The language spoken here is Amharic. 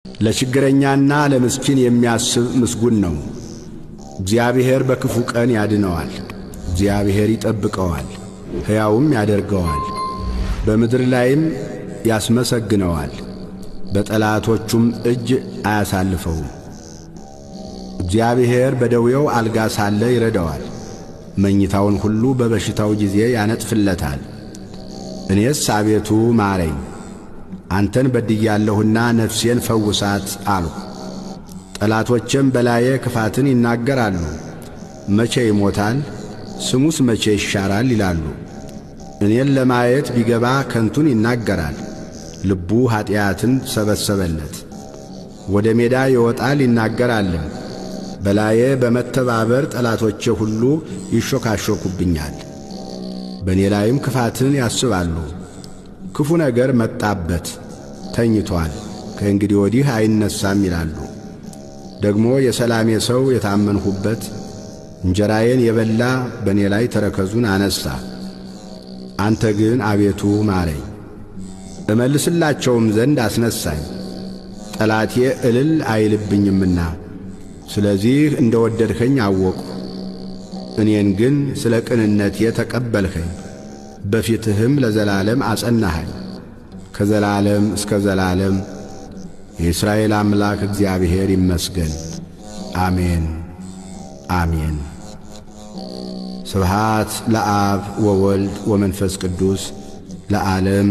ለችግረኛና ለምስኪን የሚያስብ ምስጉን ነው። እግዚአብሔር በክፉ ቀን ያድነዋል። እግዚአብሔር ይጠብቀዋል፣ ሕያውም ያደርገዋል፣ በምድር ላይም ያስመሰግነዋል፣ በጠላቶቹም እጅ አያሳልፈውም። እግዚአብሔር በደዌው አልጋ ሳለ ይረዳዋል፣ መኝታውን ሁሉ በበሽታው ጊዜ ያነጥፍለታል። እኔስ አቤቱ ማረኝ፣ አንተን በድያለሁና ነፍሴን ፈውሳት አልሁ። ጠላቶቼም በላዬ ክፋትን ይናገራሉ። መቼ ይሞታል? ስሙስ መቼ ይሻራል ይላሉ። እኔን ለማየት ቢገባ ከንቱን ይናገራል። ልቡ ኀጢአትን ሰበሰበለት። ወደ ሜዳ ይወጣል ይናገራልም። በላዬ በመተባበር ጠላቶቼ ሁሉ ይሾካሾኩብኛል። በእኔ ላይም ክፋትን ያስባሉ። ክፉ ነገር መጣበት፣ ተኝቶአል፣ ከእንግዲህ ወዲህ አይነሳም ይላሉ። ደግሞ የሰላሜ ሰው የታመንሁበት እንጀራዬን የበላ በእኔ ላይ ተረከዙን አነሣ። አንተ ግን አቤቱ ማረኝ፣ እመልስላቸውም ዘንድ አስነሣኝ። ጠላቴ እልል አይልብኝምና ስለዚህ እንደ ወደድኸኝ አወቅሁ። እኔን ግን ስለ ቅንነቴ ተቀበልኸኝ፣ በፊትህም ለዘላለም አጸናኸኝ። ከዘላለም እስከ ዘላለም የእስራኤል አምላክ እግዚአብሔር ይመስገን። አሜን አሜን። ስብሃት ለአብ ወወልድ ወመንፈስ ቅዱስ ለዓለም